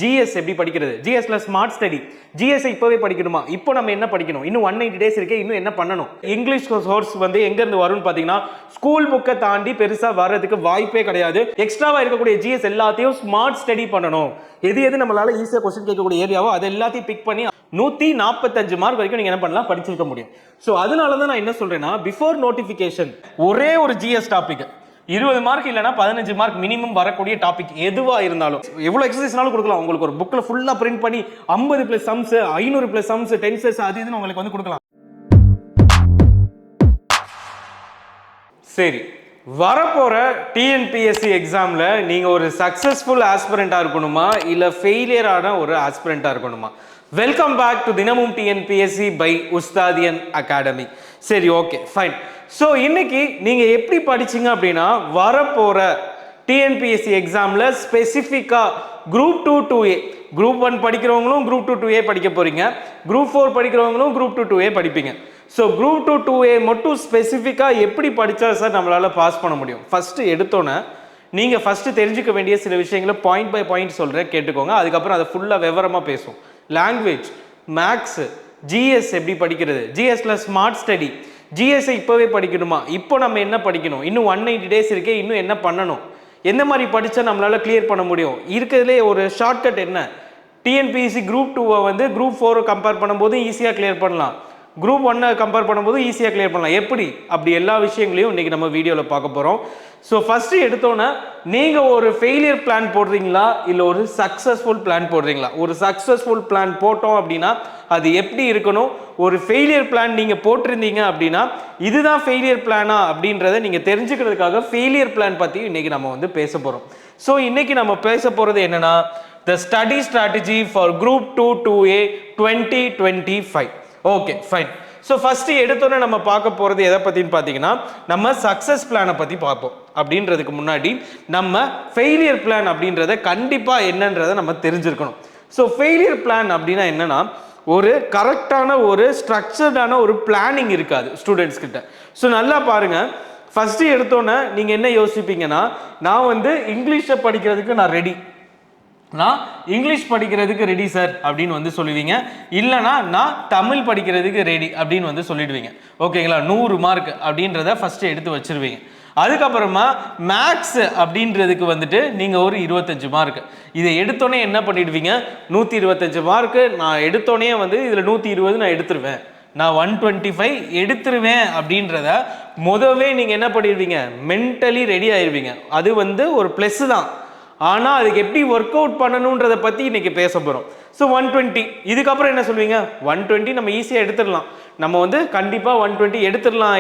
GS எப்படி படிக்கிறது? ஜிஎஸ்ல smart study. GS இப்பவே படிக்கணுமா? இப்போ நம்ம என்ன படிக்கணும்? இன்னும் 180 டேஸ் இருக்கே, இன்னும் என்ன பண்ணணும்? இங்கிலீஷ் சோர்ஸ் வந்து எங்க இருந்து வரும்னு பாத்தீங்கன்னா, ஸ்கூல் புக்கை தாண்டி பெருசா வர்றதுக்கு வாய்ப்பே கிடையாது. எக்ஸ்ட்ராவா இருக்கக்கூடிய ஜிஎஸ் எல்லாத்தையும் ஸ்மார்ட் ஸ்டடி பண்ணணும். எது எது நம்மளால ஈஸியா கொஸ்டின் கேட்கக்கூடிய ஏரியாவோ அது எல்லாத்தையும் பிக் பண்ணி 145 மார்க் வரைக்கும் நீங்க என்ன பண்ணலாம், படிச்சிருக்க முடியும். சோ அதனால தான் நான் என்ன சொல்றேன்னா, பிஃபோர் நோட்டிபிகேஷன் ஒரே ஒரு ஜிஎஸ் டாபிக் 20 மார்க் இல்லனா 15 மார்க் மினிமம் வரக்கூடிய டாபிக் எதுவா இருந்தாலும் எவ்வளவு எக்ஸர்சைஸ்னாலும் கொடுக்கலாம். உங்களுக்கு ஒரு புக்ல ஃபுல்லா பிரிண்ட் பண்ணி 50 plus sums 500 plus sums 10 sets அது இதுன்னு உங்களுக்கு வந்து கொடுக்கலாம். சரி, வரப்போற டிஎன்பிஎஸ்சி எக்ஸாம்ல நீங்க ஒரு சக்சஸ்ஃபுல் ஆஸ்பிரண்டா இருக்கணுமா இல்ல ஃபெயிலியர் ஆன ஒரு ஆஸ்பிரண்டா இருக்கணுமா? வெல்கம் பேக் டு தினமும் டிஎன்பிஎஸ்சி பை உஸ்தாதியன் அகாடமி. சரி, ஓகே, ஃபைன். ஸோ இன்னைக்கு நீங்க எப்படி படிச்சீங்க அப்படின்னா, வரப்போற டிஎன்பிஎஸ்சி எக்ஸாம்ல ஸ்பெசிஃபிக்கா group 2 2A, group 1 படிக்கிறவங்களும் group 2 2A படிக்க போறீங்க, குரூப் 4 படிக்கிறவங்களும் குரூப் 2 2A படிப்பீங்க. ஸோ குரூப் 2 2A மட்டும் ஸ்பெசிஃபிக்கா எப்படி படிச்சா சார் நம்மளால பாஸ் பண்ண முடியும்? ஃபர்ஸ்ட் எடுத்தோன்னே நீங்க ஃபர்ஸ்ட் தெரிஞ்சுக்க வேண்டிய சில விஷயங்களை பாயிண்ட் பை பாயிண்ட் சொல்றேன், கேட்டுக்கோங்க. அதுக்கப்புறம் அதை ஃபுல்லா விவரமா பேசும். லாங்குவேஜ், மேக்ஸ், ஜிஎஸ் எப்படி படிக்கிறது, ஜிஎஸ்ல ஸ்மார்ட் ஸ்டடி, ஜிஎஸ் இப்பவே படிக்கணுமா, இப்போ நம்ம என்ன படிக்கணும், இன்னும் 180 டேஸ் இருக்கே, இன்னும் என்ன பண்ணணும், எந்த மாதிரி படிச்சா நம்மளால கிளியர் பண்ண முடியும், இருக்கிறதுலே ஒரு ஷார்ட்கட் என்ன, டிஎன்பிஎஸ்சி குரூப் 2 வந்து குரூப் 4 கம்பேர் பண்ணும்போது ஈஸியா கிளியர் பண்ணலாம், குரூப் 1 கம்பேர் பண்ணும்போது ஈஸியா கிளியர் பண்ணலாம், எப்படி, அப்படி எல்லா விஷயங்களையும் இன்னைக்கு நம்ம வீடியோவில் பார்க்க போறோம். ஸோ ஃபர்ஸ்ட் எடுத்தோன்னே நீங்க ஒரு ஃபெயிலியர் பிளான் போடுறீங்களா இல்லை ஒரு சக்சஸ்ஃபுல் பிளான் போடுறீங்களா? ஒரு சக்சஸ்ஃபுல் பிளான் போட்டோம் அப்படின்னா அது எப்படி இருக்கணும், ஒரு ஃபெயிலியர் பிளான் நீங்க போட்டிருந்தீங்க அப்படின்னா இதுதான் ஃபெயிலியர் பிளானா அப்படின்றத நீங்க தெரிஞ்சுக்கிறதுக்காக ஃபெயிலியர் பிளான் பத்தி இன்னைக்கு நம்ம வந்து பேச போறோம். ஸோ இன்னைக்கு நம்ம பேச போறது என்னன்னா, the study strategy for group 2 2A 2025. Okay, fine. So first எடுத்தோன்னே நம்ம பார்க்க போறது எதை பத்தின்னு பார்த்தீங்கன்னா, நம்ம சக்சஸ் பிளானை பத்தி பார்ப்போம். அப்படின்றதுக்கு முன்னாடி நம்ம ஃபெயிலியர் பிளான் அப்படின்றத கண்டிப்பா என்னன்றதை நம்ம தெரிஞ்சிருக்கணும். ஸோ ஃபெயிலியர் பிளான் அப்படின்னா என்னன்னா, ஒரு கரெக்டான ஒரு ஸ்ட்ரக்சர்டான ஒரு பிளானிங் இருக்காது ஸ்டூடெண்ட்ஸ் கிட்ட. ஸோ நல்லா பாருங்க, ஃபர்ஸ்ட் எடுத்தோன்னே நீங்க என்ன யோசிப்பீங்கன்னா, நான் வந்து இங்கிலீஷை படிக்கிறதுக்கு நான் ரெடி, நான் இங்கிலீஷ் படிக்கிறதுக்கு ரெடி சார் அப்படின்னு வந்து சொல்லுவீங்க. இல்லைனா நான் தமிழ் படிக்கிறதுக்கு ரெடி அப்படின்னு வந்து சொல்லிடுவீங்க. ஓகேங்களா? 100 மார்க் அப்படின்றத ஃபர்ஸ்ட் எடுத்து வச்சிருவீங்க. அதுக்கப்புறமா மேக்ஸ் அப்படின்றதுக்கு வந்துட்டு நீங்க ஒரு 25 மார்க், இதை எடுத்தோடனே என்ன பண்ணிடுவீங்க, 125 மார்க் நான் எடுத்தோடனே வந்து இதுல 120 நான் எடுத்துருவேன், நான் 125 எடுத்துருவேன் அப்படின்றத முதவே நீங்க என்ன பண்ணிடுவீங்க, மென்டலி ரெடி ஆயிருவீங்க. அது வந்து ஒரு பிளஸ் தான், ஆனா அதுக்கு எப்படி ஒர்க் அவுட் பண்ணணும்ன்றதை பத்தி இன்னைக்கு பேச போறோம். ஸோ 120 இதுக்கப்புறம் என்ன சொல்லுவீங்க, 120 நம்ம ஈஸியா எடுத்துடலாம், நம்ம வந்து கண்டிப்பா 120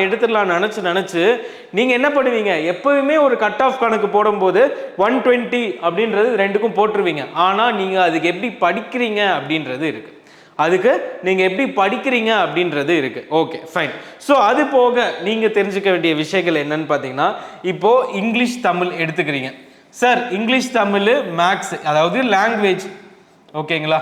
எடுத்துடலாம் நினைச்சு நீங்க என்ன பண்ணுவீங்க, எப்பவுமே ஒரு கட் ஆஃப் கணக்கு போடும்போது 120 அப்படின்றது ரெண்டுக்கும் போட்டுருவீங்க. ஆனா நீங்க அதுக்கு எப்படி படிக்கிறீங்க அப்படின்றது இருக்கு, அதுக்கு நீங்க எப்படி படிக்கிறீங்க அப்படின்றது இருக்கு. Okay, fine. ஸோ அது போக நீங்க தெரிஞ்சுக்க வேண்டிய விஷயங்கள் என்னன்னு பார்த்தீங்கன்னா, இப்போ இங்கிலீஷ் தமிழ் எடுத்துக்கிறீங்க சார், இங்கிலீஷ் தமிழ் மேக்ஸ் அதாவது லாங்குவேஜ். ஓகேங்களா?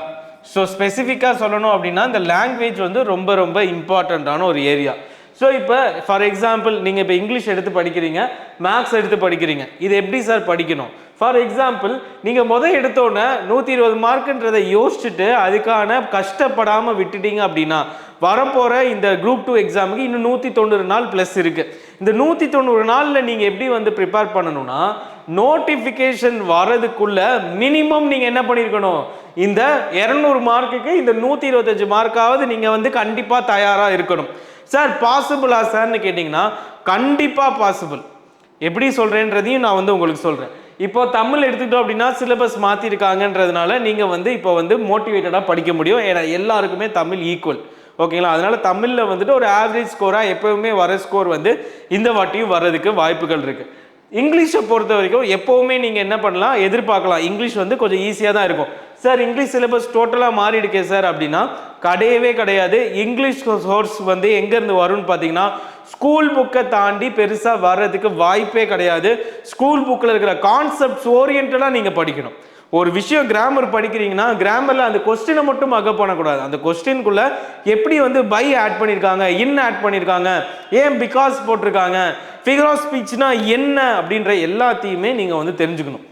ஸோ ஸ்பெசிஃபிக்காக சொல்லணும் அப்படின்னா இந்த லாங்குவேஜ் வந்து ரொம்ப ரொம்ப இம்பார்ட்டண்ட்டான ஒரு ஏரியா. ஸோ இப்போ ஃபார் எக்ஸாம்பிள் நீங்கள் இப்போ இங்கிலீஷ் எடுத்து படிக்கிறீங்க, மேக்ஸ் எடுத்து படிக்கிறீங்க, இது எப்படி சார் படிக்கணும்? ஃபார் எக்ஸாம்பிள் நீங்கள் எடுத்தோன்னே 120 மார்க்குன்றதை யோசிச்சுட்டு அதுக்கான கஷ்டப்படாமல் விட்டுட்டீங்க அப்படின்னா வரப்போகிற இந்த குரூப் 2 எக்ஸாமுக்கு இன்னும் 190 நாள் ப்ளஸ் இருக்குது. இந்த 190 நாளில் நீங்கள் எப்படி வந்து ப்ரிப்பேர் பண்ணணும்னா, நோட்டிஃபிகேஷன் வரதுக்குள்ள மினிமம் நீங்கள் என்ன பண்ணியிருக்கணும், இந்த 200 மார்க்குக்கு இந்த 125 மார்க்காவது நீங்கள் வந்து கண்டிப்பாக தயாராக இருக்கணும். சார் பாசிபிளா சார்னு கேட்டிங்கன்னா கண்டிப்பாக பாசிபிள். எப்படி சொல்கிறேன்றதையும் நான் வந்து உங்களுக்கு சொல்கிறேன். இப்போ தமிழ் எடுத்துக்கிட்டோம் அப்படின்னா சிலபஸ் மாற்றிருக்காங்கன்றதுனால நீங்கள் வந்து இப்போ வந்து மோட்டிவேட்டடாக படிக்க முடியும், ஏன்னா எல்லாருக்குமே தமிழ் ஈக்குவல். ஓகேங்களா? அதனால தமிழில் வந்துட்டு ஒரு ஆவரேஜ் ஸ்கோராக எப்பவுமே வர ஸ்கோர் வந்து இந்த வாட்டியும் வர்றதுக்கு வாய்ப்புகள் இருக்குது. இங்கிலீஷை பொறுத்த வரைக்கும் எப்போவுமே நீங்கள் என்ன பண்ணலாம், எதிர்பார்க்கலாம் இங்கிலீஷ் வந்து கொஞ்சம் ஈஸியாக தான் இருக்கும். சார் இங்கிலீஷ் சிலபஸ் டோட்டலாக மாறிடுக்கே சார் அப்படின்னா கிடையவே கிடையாது. இங்கிலீஷ் சோர்ஸ் வந்து எங்கேருந்து வரும்னு பார்த்தீங்கன்னா, ஸ்கூல் புக்கை தாண்டி பெருசாக வர்றதுக்கு வாய்ப்பே கிடையாது. ஸ்கூல் புக்கில் இருக்கிற கான்செப்ட்ஸ் ஓரியன்டாக நீங்கள் படிக்கணும். ஒரு விஷயம் கிராமர் படிக்கிறீங்கன்னா கிராமரில் அந்த கொஸ்டினை மட்டும் அக பண்ணக்கூடாது, அந்த கொஸ்டின்குள்ளே எப்படி வந்து பை ஆட் பண்ணியிருக்காங்க, இன் ஆட் பண்ணியிருக்காங்க, ஏன் பிகாஸ் போட்டிருக்காங்க, ஃபிகர் ஆஃப் ஸ்பீச்னா என்ன அப்படின்ற எல்லாத்தையுமே நீங்கள் வந்து தெரிஞ்சுக்கணும்.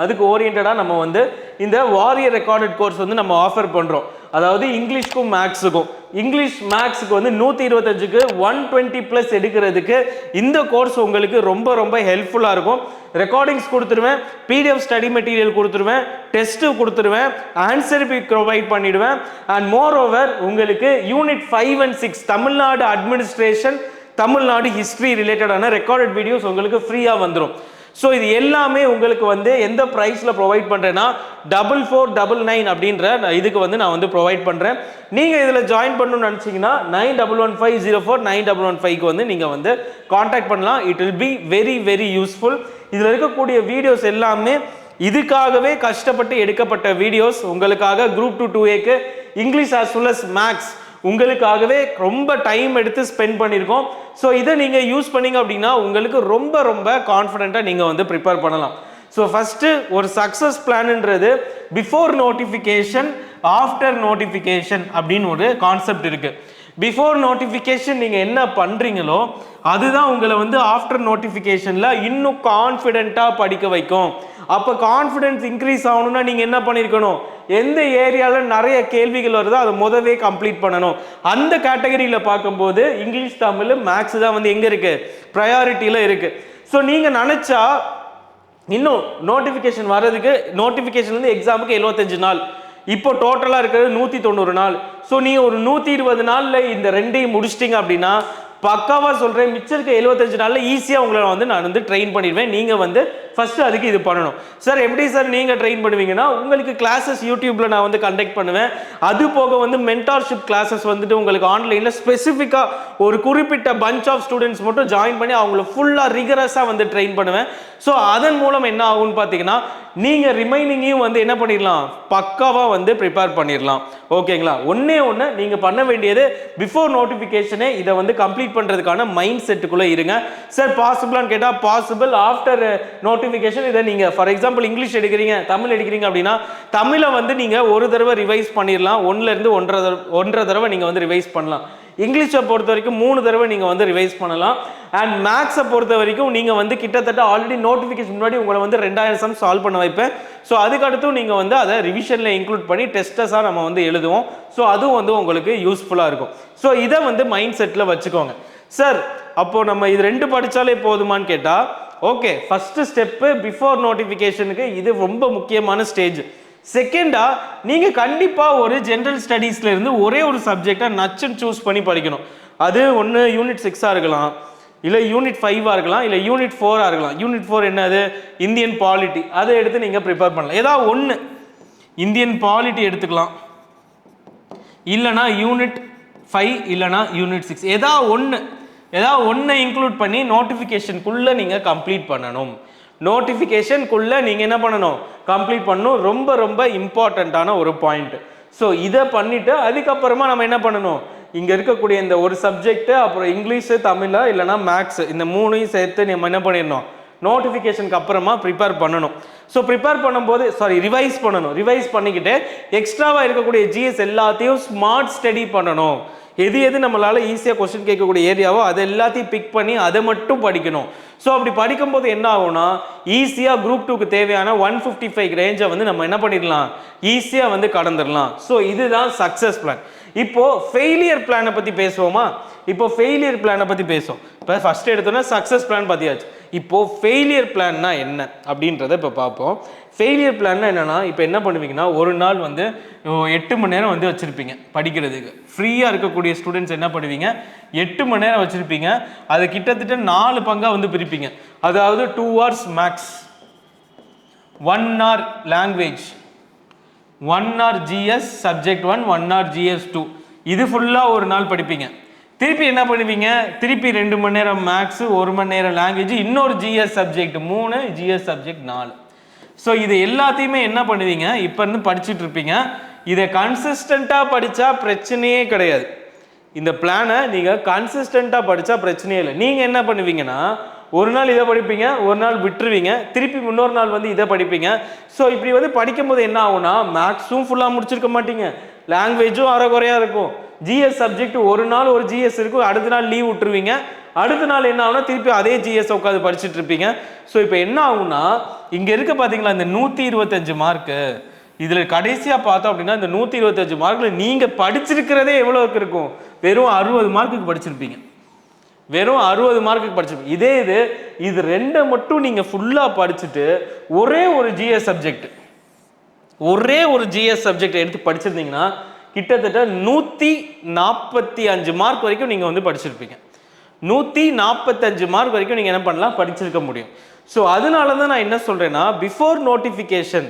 அதுக்கு ஓரியன்டாக நம்ம வந்து இந்த வாரியர் ரெக்கார்டட் கோர்ஸ் வந்து நம்ம ஆஃபர் பண்ணுறோம். அதாவது இங்கிலீஷ்க்கும் மேக்ஸுக்கும். இங்கிலீஷ் மேக்ஸுக்கு வந்து 125க்கு 120+ எடுக்கிறதுக்கு இந்த கோர்ஸ் உங்களுக்கு ரொம்ப ரொம்ப ஹெல்ப்ஃபுல்லாக இருக்கும். ரெக்கார்டிங்ஸ் கொடுத்துருவேன், பிடிஎஃப் ஸ்டடி மெட்டீரியல் கொடுத்துருவேன், டெஸ்ட்டு கொடுத்துருவேன், ஆன்சர் ப்ரொவைட் பண்ணிடுவேன். அண்ட் மோர் ஓவர் உங்களுக்கு unit 5 and 6 Tamil Nadu administration, Tamil Nadu history ரிலேட்டடான ரெக்கார்டட் வீடியோஸ் உங்களுக்கு ஃப்ரீயாக வந்துடும். ஸோ இது எல்லாமே உங்களுக்கு வந்து எந்த ப்ரைஸில் ப்ரொவைட் பண்ணுறேன்னா 4499 அப்படின்ற இதுக்கு வந்து நான் வந்து ப்ரொவைட் பண்ணுறேன். நீங்கள் இதில் ஜாயின் பண்ணணும்னு நினச்சிங்கன்னா 9115049115க்கு வந்து நீங்கள் வந்து காண்டாக்ட் பண்ணலாம். It will be very very useful. இதில் இருக்கக்கூடிய வீடியோஸ் எல்லாமே இதுக்காகவே கஷ்டப்பட்டு எடுக்கப்பட்ட வீடியோஸ். உங்களுக்காக குரூப் 2 2Aக்கு English as well as maths உங்களுக்காகவே ரொம்ப டைம் எடுத்து ஸ்பெண்ட் பண்ணியிருக்கோம். ஸோ இதை நீங்கள் யூஸ் பண்ணீங்க அப்படின்னா உங்களுக்கு ரொம்ப ரொம்ப கான்ஃபிடென்ட்டாக நீங்கள் வந்து ப்ரிப்பேர் பண்ணலாம். ஸோ ஃபஸ்ட்டு ஒரு சக்ஸஸ் பிளான்ன்றது பிஃபோர் நோட்டிஃபிகேஷன், ஆஃப்டர் நோட்டிஃபிகேஷன் அப்படின்னு ஒரு கான்செப்ட் இருக்குது. பிஃபோர் நோட்டிஃபிகேஷன் நீங்கள் என்ன பண்ணுறீங்களோ அதுதான் உங்களை வந்து ஆஃப்டர் நோட்டிஃபிகேஷனில் இன்னும் கான்ஃபிடென்ட்டாக படிக்க வைக்கும். அப்போ கான்ஃபிடென்ஸ் இன்க்ரீஸ் ஆகணும்னா நீங்கள் என்ன பண்ணியிருக்கணும், எந்த ஏரியாவில் நிறைய கேள்விகள் வருதோ அதை முதவே கம்ப்ளீட் பண்ணணும். அந்த கேட்டகரியில் பார்க்கும்போது இங்கிலீஷ், தமிழ், மேக்ஸ் தான் வந்து எங்கே இருக்குது, ப்ரையாரிட்டியில் இருக்குது. ஸோ நீங்கள் நினச்சா இன்னும் நோட்டிஃபிகேஷன் வர்றதுக்கு, நோட்டிஃபிகேஷன்லேருந்து எக்ஸாமுக்கு 75 நாள், இப்போ டோட்டலாக இருக்கிறது 190 நாள். ஸோ நீங்கள் ஒரு 120 நாளில் இந்த ரெண்டையும் முடிச்சிட்டிங்க அப்படின்னா பக்காவாக சொல்கிறேன், மிச்சம் இருக்க 75 நாளில் ஈஸியாக உங்களை வந்து நான் வந்து ட்ரெயின் பண்ணிடுவேன். நீங்கள் வந்து ஃபஸ்ட்டு அதுக்கு இது பண்ணணும். சார் எப்படி சார் நீங்கள் ட்ரெயின் பண்ணுவீங்கன்னா, உங்களுக்கு கிளாஸஸ் யூடியூப்பில் நான் வந்து கண்டக்ட் பண்ணுவேன். அது போக வந்து மென்டார்ஷிப் கிளாஸஸ் வந்துட்டு உங்களுக்கு ஆன்லைனில் ஸ்பெசிஃபிக்காக ஒரு குறிப்பிட்ட பஞ்ச் ஆஃப் ஸ்டூடெண்ட்ஸ் மட்டும் ஜாயின் பண்ணி அவங்கள ஃபுல்லாக ரிகரஸாக வந்து ட்ரெயின் பண்ணுவேன். ஸோ அதன் மூலம் என்ன ஆகும்னு பார்த்தீங்கன்னா நீங்கள் ரிமைனிங்கையும் வந்து என்ன பண்ணிடலாம், பக்காவாக வந்து ப்ரிப்பேர் பண்ணிடலாம். ஓகேங்களா? ஒன்று நீங்கள் பண்ண வேண்டியது பிஃபோர் நோட்டிஃபிகேஷனே இதை வந்து கம்ப்ளீட் பண்ணுறதுக்கான மைண்ட் செட்டுக்குள்ளே இருங்க. சார் பாசிபிளான்னு கேட்டால் பாசிபிள். ஆஃப்டர் நோட்டிஃபிகேஷன் இதை நீங்கள் ஃபார் எக்ஸாம்பிள் இங்கிலீஷ் எடுக்கிறீங்க, தமிழ் எடுக்கிறீங்க அப்படின்னா தமிழை வந்து நீங்கள் ஒரு தடவை ரிவைஸ் பண்ணிடலாம். 1லேருந்து 1.5 தடவை நீங்கள் வந்து ரிவைஸ் பண்ணலாம். இங்கிலீஷை பொறுத்த வரைக்கும் 3 தடவை நீங்கள் வந்து ரிவைஸ் பண்ணலாம். அண்ட் மேக்ஸை பொறுத்த வரைக்கும் நீங்கள் வந்து கிட்டத்தட்ட ஆல்ரெடி நோட்டிஃபிகேஷன் முன்னாடி உங்களை வந்து 2000 சம் சால்வ் பண்ண வைப்பேன். ஸோ அதுக்கடுத்தும் நீங்கள் வந்து அதை ரிவிஷனில் இன்க்ளூட் பண்ணி டெஸ்டஸாக நம்ம வந்து எழுதுவோம். ஸோ அதுவும் வந்து உங்களுக்கு யூஸ்ஃபுல்லாக இருக்கும். ஸோ இதை வந்து மைண்ட் செட்டில் வச்சுக்கோங்க. சார் அப்போது நம்ம இது 2 படித்தாலே போதுமான்னு கேட்டால் ஓகே, ஃபஸ்ட்டு ஸ்டெப்பு பிஃபோர் நோட்டிஃபிகேஷனுக்கு இது ரொம்ப முக்கியமான ஸ்டேஜ். செகண்டா நீங்கள் கண்டிப்பாக ஒரு ஜென்ரல் ஸ்டடீஸ்ல இருந்து ஒரே ஒரு சப்ஜெக்டை நச்சுன்னு சூஸ் பண்ணி படிக்கணும். அது ஒன்று யூனிட் 6 இருக்கலாம், இல்லை யூனிட் 5 இருக்கலாம், இல்லை யூனிட் 4 இருக்கலாம். யூனிட் 4 என்னது, இந்தியன் பாலிட்டி. அதை எடுத்து நீங்கள் ப்ரிப்பேர் பண்ணலாம். ஏதாவது ஒன்று இந்தியன் பாலிட்டி எடுத்துக்கலாம், இல்லைனா யூனிட் 5 இல்லைனா யூனிட் 6, ஏதாவது ஒன்று இன்க்ளூட் பண்ணி நோட்டிஃபிகேஷனுக்குள்ளே நீங்கள் கம்ப்ளீட் பண்ணணும். நோட்டிஃபிகேஷனுக்குள்ளே நீங்கள் என்ன பண்ணணும், கம்ப்ளீட் பண்ணணும். ரொம்ப ரொம்ப இம்பார்ட்டண்ட்டான ஒரு பாயிண்ட். ஸோ இதை பண்ணிவிட்டு அதுக்கப்புறமா நம்ம என்ன பண்ணணும், இங்கே இருக்கக்கூடிய இந்த ஒரு சப்ஜெக்ட்டு, அப்புறம் இங்கிலீஷு, தமிழா இல்லைனா மேக்ஸு, இந்த 3ஐயும் சேர்த்து நம்ம என்ன பண்ணிடணும், நோட்டிஃபிகேஷனுக்கு அப்புறமா ப்ரிப்பேர் பண்ணணும். ஸோ ப்ரிப்பேர் பண்ணும்போது ரிவைஸ் பண்ணணும். ரிவைஸ் பண்ணிக்கிட்டு எக்ஸ்ட்ராவாக இருக்கக்கூடிய ஜிஎஸ் எல்லாத்தையும் ஸ்மார்ட் ஸ்டடி பண்ணணும். எது நம்மளால் ஈஸியாக கொஸ்டின் கேட்கக்கூடிய ஏரியாவோ அதை எல்லாத்தையும் பிக் பண்ணி அதை மட்டும் படிக்கணும். ஸோ அப்படி படிக்கும்போது என்ன ஆகும்னா ஈஸியாக குரூப் 2க்கு தேவையான 155 ரேஞ்சை வந்து நம்ம என்ன பண்ணிடலாம், ஈஸியாக வந்து கடந்துடலாம். ஸோ இதுதான் சக்ஸஸ் பிளான். இப்போது ஃபெயிலியர் பிளானை பற்றி பேசுவோமா? இப்போ ஃபெயிலியர் பிளானை பற்றி பேசுவோம். இப்போ ஃபஸ்ட்டு எடுத்தோன்னா சக்ஸஸ் பிளான் பார்த்தியாச்சு. இப்போது ஃபெயிலியர் பிளான்னா என்ன அப்படின்றத இப்போ பார்ப்போம். ஃபெயிலியர் பிளான்னா என்னென்னா, இப்போ என்ன பண்ணுவீங்கன்னா ஒரு நாள் வந்து 8 மணி நேரம் வந்து வச்சுருப்பீங்க படிக்கிறதுக்கு. ஃப்ரீயாக இருக்கக்கூடிய ஸ்டூடெண்ட்ஸ் என்ன பண்ணுவீங்க, 8 மணி நேரம் வச்சுருப்பீங்க. அது கிட்டத்தட்ட 4 பங்காக வந்து பிரிப்பீங்க. அதாவது 2 hours max, 1 hour language, 1 hour GS subject 1, 1 hour GS 2. இது ஃபுல்லாக ஒரு நாள் படிப்பீங்க. திருப்பி என்ன பண்ணுவீங்க, திருப்பி 2 மணி நேரம் மேக்ஸு, 1 மணி நேரம் லாங்குவேஜ், இன்னொரு GS subject 3, GS subject 4. So இது எல்லாத்தையுமே என்ன பண்ணுவீங்க, இப்போ இருந்து படிச்சுட்டு இருப்பீங்க. இதை கன்சிஸ்டண்ட்டாக படித்தா பிரச்சனையே கிடையாது. இந்த பிளானை நீங்கள் கன்சிஸ்டண்ட்டாக படித்தா பிரச்சனையே இல்லை. நீங்கள் என்ன பண்ணுவீங்கன்னா ஒரு நாள் இதை படிப்பீங்க, ஒரு நாள் விட்டுருவீங்க, திருப்பி இன்னொரு நாள் வந்து இதை படிப்பீங்க. ஸோ இப்படி வந்து படிக்கும்போது என்ன ஆகும்னா மேக்ஸும் ஃபுல்லாக முடிச்சிருக்க மாட்டீங்க, லாங்குவேஜும் அரைக்குறையாக இருக்கும். ஜிஎஸ் சப்ஜெக்ட் ஒரு நாள் ஒரு ஜிஎஸ் இருக்கும், அடுத்த நாள் லீவ் விட்டுருவீங்க. அடுத்த நாள் என்ன ஆகும்னா திருப்பி அதே ஜிஎஸ் உட்காந்து படிச்சுட்டு இருப்பீங்க. ஸோ இப்போ என்ன ஆகும்னா இங்க இருக்க பாத்தீங்களா இந்த 125 மார்க்கு, இதுல கடைசியா பார்த்தோம் அப்படின்னா இந்த 125 மார்க்ல நீங்க படிச்சிருக்கிறதே எவ்வளவுக்கு இருக்கும்? வெறும் 60 மார்க்குக்கு படிச்சிருப்பீங்க. வெறும் 60 மார்க்குக்கு படிச்சிருப்பீங்க. இதே இது ரெண்டை மட்டும் நீங்க ஃபுல்லா படிச்சுட்டு ஒரே ஒரு ஜிஎஸ் சப்ஜெக்ட் எடுத்து படிச்சிருந்தீங்கன்னா கிட்டத்தட்ட 145 மார்க் வரைக்கும் நீங்க வந்து படிச்சிருப்பீங்க. 145 மார்க் வரைக்கும் நீங்க என்ன பண்ணலாம், படிச்சிருக்க முடியும். ஸோ அதனால தான் நான் என்ன சொல்றேன்னா, பிஃபோர் நோட்டிஃபிகேஷன்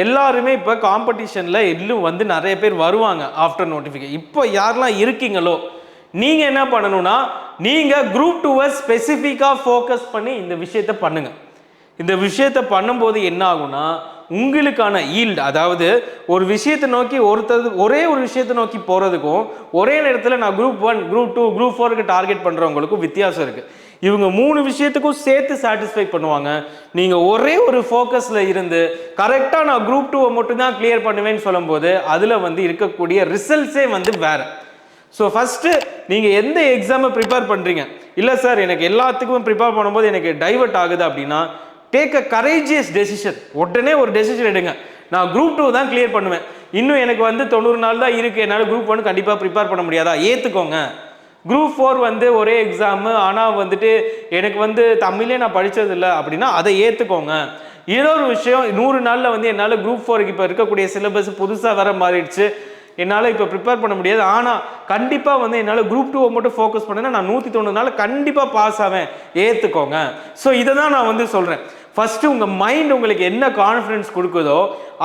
எல்லாருமே இப்போ காம்படிஷன்ல எல்லாம் வந்து நிறைய பேர் வருவாங்க ஆஃப்டர் நோட்டிஃபிகேஷன். இப்போ யாரெல்லாம் இருக்கீங்களோ நீங்க என்ன பண்ணணும்னா, நீங்க குரூப் 2 ஸ்பெசிஃபிக்கா ஃபோக்கஸ் பண்ணி இந்த விஷயத்த பண்ணுங்க. இந்த விஷயத்த பண்ணும்போது என்ன ஆகும்னா, உங்களுக்கான ஈல்டு, அதாவது ஒரு விஷயத்தை நோக்கி ஒரே ஒரு விஷயத்தை நோக்கி போறதுக்கும் ஒரே நேரத்தில் நான் குரூப் 1, குரூப் 2, குரூப் 4க்கு டார்கெட் பண்றவங்களுக்கும் வித்தியாசம் இருக்கு. இவங்க 3 விஷயத்துக்கும் சேர்த்து சாட்டிஸ்ஃபை பண்ணுவாங்க. நீங்க ஒரே ஒரு ஃபோக்கஸ்ல இருந்து கரெக்டா நான் குரூப் 2 மட்டும் தான் கிளியர் பண்ணுவேன்னு சொல்லும்போது அதுல வந்து இருக்கக்கூடிய ரிசல்ட்ஸே வந்து வேற. ஸோ ஃபர்ஸ்ட் நீங்க எந்த எக்ஸாமை ப்ரிப்பேர் பண்றீங்க, இல்ல சார் எனக்கு எல்லாத்துக்கும் ப்ரிப்பேர் பண்ணும்போது எனக்கு டைவர்ட் ஆகுது அப்படின்னா, டேக் அ கரேஜியஸ் டெசிஷன். உடனே ஒரு டெசிஷன் எடுங்க, நான் குரூப் 2 தான் கிளியர் பண்ணுவேன், இன்னும் எனக்கு வந்து 90 நாள் தான் இருக்கு, என்னால் குரூப் 1 கண்டிப்பாக ப்ரிப்பேர் பண்ண முடியாதா, ஏற்றுக்கோங்க. குரூப் 4 வந்து ஒரே எக்ஸாமு, ஆனால் வந்துட்டு எனக்கு வந்து தமிழே நான் படித்தது இல்லை அப்படின்னா அதை ஏற்றுக்கோங்க. ஏதோ ஒரு விஷயம் 100 நாளில் வந்து என்னால் குரூப் 4க்கு இப்போ இருக்கக்கூடிய சிலபஸ் புதுசாக வர மாறிடுச்சு, என்னால் இப்போ ப்ரிப்பேர் பண்ண முடியாது, ஆனால் கண்டிப்பாக வந்து என்னால் குரூப் 2 மட்டும் ஃபோக்கஸ் பண்ணேன்னா நான் 190 நாள் கண்டிப்பாக பாஸ் ஆவேன், ஏற்றுக்கோங்க. ஸோ இதை தான் நான் வந்து சொல்கிறேன். ஃபர்ஸ்ட் உங்கள் மைண்ட் உங்களுக்கு என்ன கான்ஃபிடன்ஸ் கொடுக்குதோ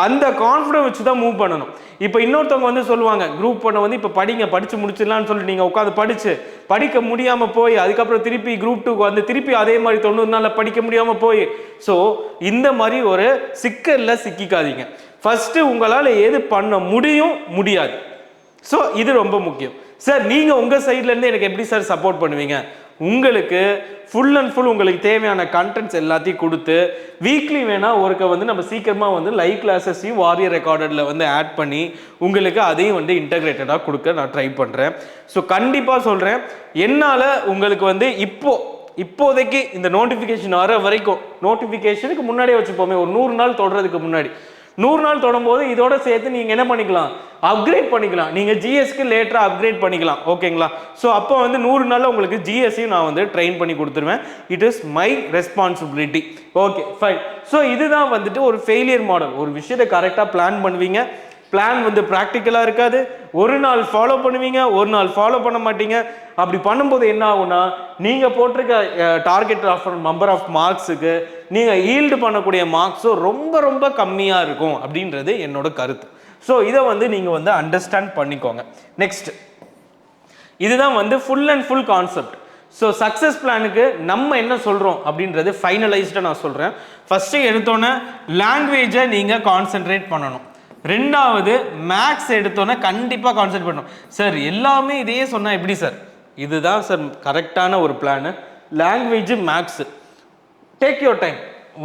அந்த கான்ஃபிடன்ஸ் வச்சு தான் மூவ் பண்ணணும். இப்போ இன்னொருத்தவங்க வந்து சொல்லுவாங்க, குரூப் 1 வந்து இப்போ படிச்சு முடிச்சிடலான்னு சொல்லிட்டு நீங்கள் உட்காந்து படிக்க முடியாமல் போய் அதுக்கப்புறம் திருப்பி குரூப் 2 வந்து திருப்பி அதே மாதிரி 90 நாளில் படிக்க முடியாமல் போய், ஸோ இந்த மாதிரி ஒரு சிக்கலில் சிக்கிக்காதீங்க. ஃபர்ஸ்ட் உங்களால் எது பண்ண முடியாது. ஸோ இது ரொம்ப முக்கியம். சார் நீங்கள் உங்கள் சைட்லேருந்து எனக்கு எப்படி சார் சப்போர்ட் பண்ணுவீங்க? உங்களுக்கு ஃபுல் அண்ட் ஃபுல் உங்களுக்கு தேவையான கண்டென்ட்ஸ் எல்லாத்தையும் கொடுத்து வீக்லி வேணால் ஒருக்க வந்து நம்ம சீக்கிரமாக வந்து லைவ் கிளாஸஸையும் வாரியர் ரெக்கார்டரில் வந்து ஆட் பண்ணி உங்களுக்கு அதையும் வந்து இன்டகிரேட்டடாக கொடுக்க நான் ட்ரை பண்ணுறேன். ஸோ கண்டிப்பாக சொல்கிறேன், என்னால் உங்களுக்கு வந்து இப்போதைக்கு இந்த நோட்டிஃபிகேஷன் வர வரைக்கும், நோட்டிஃபிகேஷனுக்கு முன்னாடியே வச்சுப்போமே, ஒரு 100 நாள் தொடர்றதுக்கு முன்னாடி 100 நாள் தொடரும்போது இதோட சேர்த்து நீங்கள் என்ன பண்ணிக்கலாம், அப்கிரேட் பண்ணிக்கலாம். நீங்கள் ஜிஎஸ்க்கு லேட்டராக அப்கிரேட் பண்ணிக்கலாம், ஓகேங்களா? ஸோ அப்போ வந்து 100 நாளில் உங்களுக்கு ஜிஎஸ்ஸையும் நான் வந்து ட்ரெயின் பண்ணி கொடுத்துருவேன். It is my responsibility. Okay fine. So இதுதான் வந்துட்டு ஒரு ஃபெயிலியர் மாடல். ஒரு விஷயத்தை கரெக்டாக பிளான் பண்ணுவீங்க, பிளான் வந்து ப்ராக்டிக்கலாக இருக்காது, ஒரு நாள் ஃபாலோ பண்ணுவீங்க, ஒரு நாள் ஃபாலோ பண்ண மாட்டீங்க. அப்படி பண்ணும்போது என்ன ஆகும்னா, நீங்கள் போட்டிருக்க டார்கெட் ஆஃப் நம்பர் ஆஃப் மார்க்ஸுக்கு நீங்கள் ஈல்டு பண்ணக்கூடிய மார்க்ஸும் ரொம்ப ரொம்ப கம்மியாக இருக்கும் அப்படின்றது என்னோட கருத்து. ஸோ இதை வந்து நீங்கள் வந்து அண்டர்ஸ்டாண்ட் பண்ணிக்கோங்க. நெக்ஸ்ட், இதுதான் வந்து full and full concept. So success பிளானுக்கு நம்ம என்ன சொல்கிறோம் அப்படின்றது ஃபைனலைஸ்டாக நான் சொல்கிறேன். ஃபஸ்ட்டு எடுத்தோன்னே லாங்குவேஜை நீங்கள் கான்சென்ட்ரேட் பண்ணணும். ரெண்டாவது மேக்ஸ் எடுத்தோன்னே கண்டிப்பாக கான்சென்ட்ரேட் பண்ணணும். சார் எல்லாமே இதையே சொன்னால் எப்படி சார்? இதுதான் சார் கரெக்டான ஒரு plan. Language maths take your time,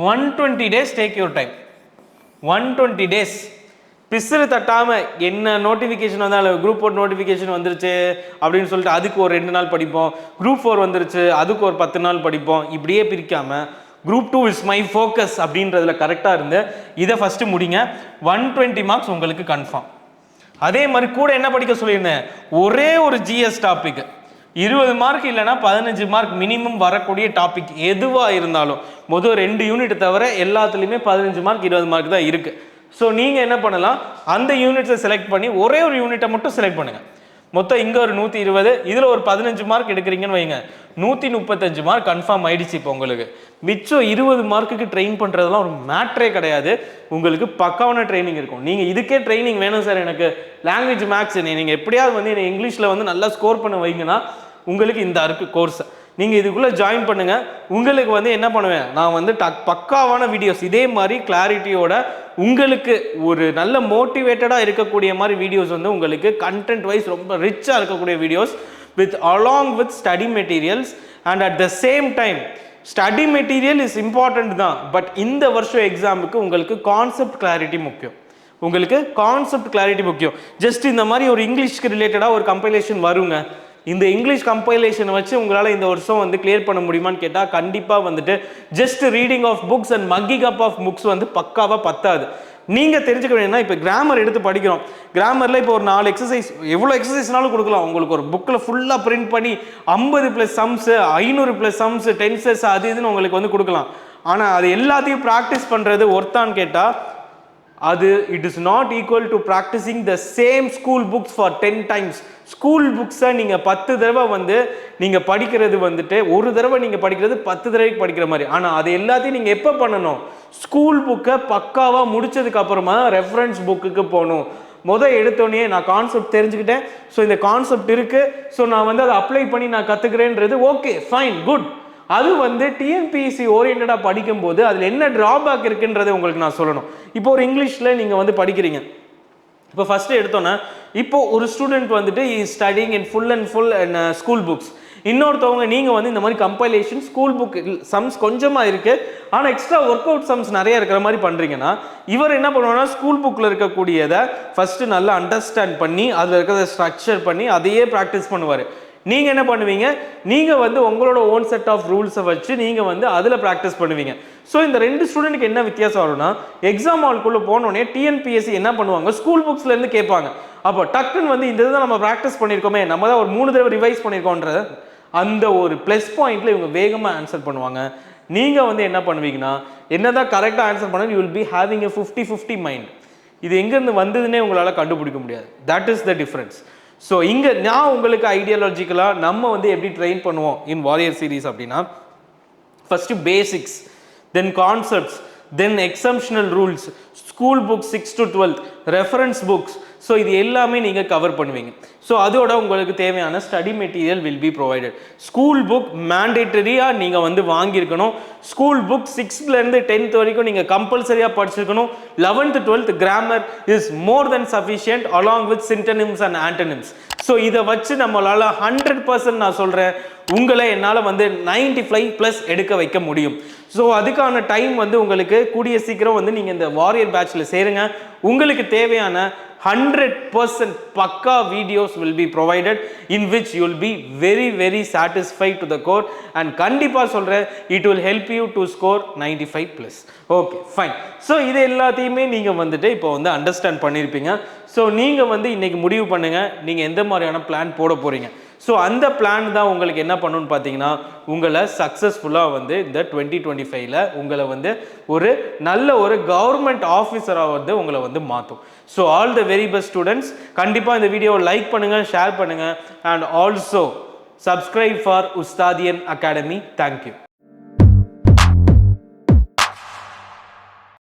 120 days take your time. 120 days பிசுறு தட்டாமல், என்ன நோட்டிஃபிகேஷன் வந்தாலும் குரூப் 4 நோட்டிஃபிகேஷன் வந்துருச்சு அப்படின்னு சொல்லிட்டு அதுக்கு ஒரு 2 நாள் படிப்போம், குரூப் 4 வந்துருச்சு அதுக்கு ஒரு 10 நாள் படிப்போம், இப்படியே பிரிக்காமல் குரூப் 2 இஸ் மை ஃபோக்கஸ் அப்படின்றதுல கரெக்டாக இருந்து இதை ஃபஸ்ட்டு முடிங்க. 120 மார்க்ஸ் உங்களுக்கு கன்ஃபார்ம். அதே மாதிரி கூட என்ன படிக்க சொல்லியிருந்தேன், ஒரே ஒரு ஜிஎஸ் டாபிக் 20 மார்க் இல்லைனா 15 மார்க் மினிமம் வரக்கூடிய டாபிக் எதுவாக இருந்தாலும், முதல் 2 யூனிட் தவிர எல்லாத்துலேயுமே 15 மார்க் 20 மார்க் தான் இருக்குது. ஸோ நீங்கள் என்ன பண்ணலாம், அந்த யூனிட்ஸை செலக்ட் பண்ணி ஒரே ஒரு யூனிட்டை மட்டும் செலக்ட் பண்ணுங்கள். மொத்தம் இங்கே ஒரு 120, இதில் ஒரு 15 மார்க் எடுக்கிறீங்கன்னு வைங்க, 135 மார்க் கன்ஃபார்ம் ஆயிடுச்சு. இப்போ உங்களுக்கு மிச்சம் 20 மார்க்குக்கு ட்ரெயின் பண்ணுறதுலாம் ஒரு மேட்ரே கிடையாது. உங்களுக்கு பக்காவான ட்ரைனிங் இருக்கும். நீங்கள் இதுக்கே ட்ரைனிங் வேணும் சார் எனக்கு லாங்குவேஜ் மேக்ஸ், நீங்கள் எப்படியாவது வந்து என்னை இங்கிலீஷில் வந்து நல்லா ஸ்கோர் பண்ண வைங்கன்னா உங்களுக்கு இந்த இருக்குது கோர்ஸ். நீங்கள் இதுக்குள்ளே ஜாயின் பண்ணுங்கள். உங்களுக்கு வந்து என்ன பண்ணுவேன், நான் வந்து பக்காவான வீடியோஸ் இதே மாதிரி கிளாரிட்டியோட உங்களுக்கு ஒரு நல்ல மோட்டிவேட்டடாக இருக்கக்கூடிய மாதிரி வீடியோஸ் வந்து உங்களுக்கு கண்டென்ட் வைஸ் ரொம்ப ரிச்சாக இருக்கக்கூடிய videos with along with study materials. And at the same time study material is important தான், பட் இந்த வருஷம் எக்ஸாமுக்கு உங்களுக்கு கான்செப்ட் கிளாரிட்டி முக்கியம். உங்களுக்கு கான்செப்ட் கிளாரிட்டி முக்கியம். ஜஸ்ட் இந்த மாதிரி ஒரு இங்கிலீஷ்க்கு ரிலேட்டடாக ஒரு கம்பைலேஷன் வருங்க, இந்த இங்கிலீஷ் கம்பைலேஷனை வச்சு உங்களால் இந்த வருஷம் வந்து கிளியர் பண்ண முடியுமான்னு கேட்டால் கண்டிப்பாக வந்துட்டு just reading of books and mugging up of books வந்து பக்காவாக பத்தாது. நீங்கள் தெரிஞ்சுக்க வேணும்னா இப்போ கிராமர் எடுத்து படிக்கிறோம். கிராமரில் இப்போ ஒரு 4 எக்ஸசைஸ், எவ்வளோ எக்ஸசைஸ்னாலும் கொடுக்கலாம். உங்களுக்கு ஒரு புக்கில் ஃபுல்லாக பிரிண்ட் பண்ணி 50+ சம்ஸு, 500+ சம்ஸு, டென்சஸ் அது இதுன்னு உங்களுக்கு வந்து கொடுக்கலாம். ஆனால் அது எல்லாத்தையும் ப்ராக்டிஸ் பண்ணுறது ஒர்த்தான்னு கேட்டால் அது it is not equal to practising the same school books for 10 times. School புக்ஸை நீங்கள் 10 தடவை வந்து நீங்கள் படிக்கிறது வந்துட்டு ஒரு தடவை நீங்கள் படிக்கிறது 10 தடவைக்கு படிக்கிற மாதிரி. ஆனால் அது எல்லாத்தையும் நீங்கள் எப்போ பண்ணணும்? ஸ்கூல் புக்கை பக்காவாக முடிச்சதுக்கு அப்புறமா ரெஃபரன்ஸ் புக்குக்கு போகணும். எடுத்தோடனே நான் கான்செப்ட் தெரிஞ்சுக்கிட்டேன், ஸோ இந்த கான்செப்ட் இருக்கு, ஸோ நான் வந்து அதை அப்ளை பண்ணி நான் கற்றுக்கிறேன்றது ஓகே ஃபைன் குட். அது வந்து டிஎன்பிஎஸ்சி ஓரியன்டாக படிக்கும்போது அதில் என்ன ட்ராபேக் இருக்குன்றதை உங்களுக்கு நான் சொல்லணும். இப்போ ஒரு இங்கிலீஷில் நீங்கள் வந்து படிக்கிறீங்க. இப்போ ஃபஸ்ட்டு எடுத்தோன்னா இப்போ ஒரு ஸ்டூடெண்ட் வந்துட்டு is studying in full and full school books. இன்னொருத்தவங்க நீங்கள் வந்து இந்த மாதிரி கம்பைலேஷன் ஸ்கூல் புக் சம்ஸ் கொஞ்சமாக இருக்குது, ஆனால் எக்ஸ்ட்ரா ஒர்க் அவுட் சம்ஸ் நிறைய இருக்கிற மாதிரி பண்ணுறீங்கன்னா இவர் என்ன பண்ணுவாங்கன்னா ஸ்கூல் புக்கில் இருக்கக்கூடியதை ஃபஸ்ட்டு நல்லா அண்டர்ஸ்டாண்ட் பண்ணி அதில் இருக்கிறத ஸ்ட்ரக்சர் பண்ணி அதையே ப்ராக்டிஸ் பண்ணுவார். நீங்கள் என்ன பண்ணுவீங்க? நீங்கள் வந்து உங்களோட ஓன் செட் ஆஃப் ரூல்ஸை வச்சு நீங்கள் வந்து அதில் ப்ராக்டிஸ் பண்ணுவீங்க. ஸோ இந்த 2 ஸ்டூடெண்ட்டுக்கு என்ன வித்தியாசம் வரும்னா, எக்ஸாம் ஹால்குள்ளே போனோடனே டிஎன்பிஎஸ்சி என்ன பண்ணுவாங்க, ஸ்கூல் புக்ஸ்லேருந்து கேட்பாங்க. அப்போ டக்குன்னு வந்து இந்த இதை நம்ம ப்ராக்டிஸ் பண்ணியிருக்கோமே, நம்ம தான் ஒரு 3 தடவை ரிவைஸ் பண்ணியிருக்கோன்ற அந்த ஒரு ப்ளஸ் பாயிண்ட்டில் இவங்க வேகமாக ஆன்சர் பண்ணுவாங்க. நீங்கள் வந்து என்ன பண்ணுவீங்கன்னா, என்னதான் கரெக்டாக ஆன்சர் பண்ணாலும் you will be having a 50-50 mind. இது எங்கேருந்து வந்ததுன்னே உங்களால் கண்டுபிடிக்க முடியாது. That is the difference. So இங்கே நான் உங்களுக்கு ஐடியாலஜிக்கலாக நம்ம வந்து எப்படி ட்ரெயின் பண்ணுவோம் இன் வாரியர் சீரீஸ் அப்படின்னா, first basics, then concepts, then exceptional rules, school books 6 to 12, reference books. So இது எல்லாமே நீங்கள் கவர் பண்ணுவீங்க. ஸோ அதோட உங்களுக்கு தேவையான study material will be provided. School book மேண்டேட்டரியாக நீங்கள் வந்து வாங்கியிருக்கணும். ஸ்கூல் புக் 6th-லேருந்து 10th வரைக்கும் நீங்கள் கம்பல்சரியாக படிச்சிருக்கணும். 11th 12th grammar is more than sufficient along with synonyms and antonyms. So இதை வச்சு நம்மளால் 100% நான் சொல்கிறேன் உங்களை என்னால் வந்து 95+ எடுக்க வைக்க முடியும். ஸோ அதுக்கான டைம் வந்து உங்களுக்கு கூடிய சீக்கிரம் வந்து நீங்கள் இந்த வாரியர் பேட்சில் சேருங்க. உங்களுக்கு தேவையான 100% பக்கா videos will be provided in which you will be very satisfied to the core and கண்டிப்பா சொல்றேன் it will help you to score 95+. okay fine. so இது எல்லாத்தையுமே நீங்க வந்துட்டு இப்போ வந்து அண்டர்ஸ்டாண்ட் பண்ணிருப்பீங்க. ஸோ நீங்க வந்து இன்னைக்கு முடிவு பண்ணுங்க நீங்க எந்த மாதிரியான பிளான் போட போறீங்க. ஸோ அந்த பிளான் தான் உங்களுக்கு என்ன பண்ணணும்னு பார்த்தீங்கன்னா உங்களை சக்ஸஸ்ஃபுல்லாக வந்து இந்த 2025ல் உங்களை வந்து ஒரு நல்ல ஒரு கவர்மெண்ட் ஆஃபீஸராக வந்து உங்களை வந்து மாற்றும். So all the very best students. கண்டிப்பாக இந்த வீடியோவை லைக் பண்ணுங்கள், ஷேர் பண்ணுங்கள் and also subscribe for Ustadian academy. Thank you.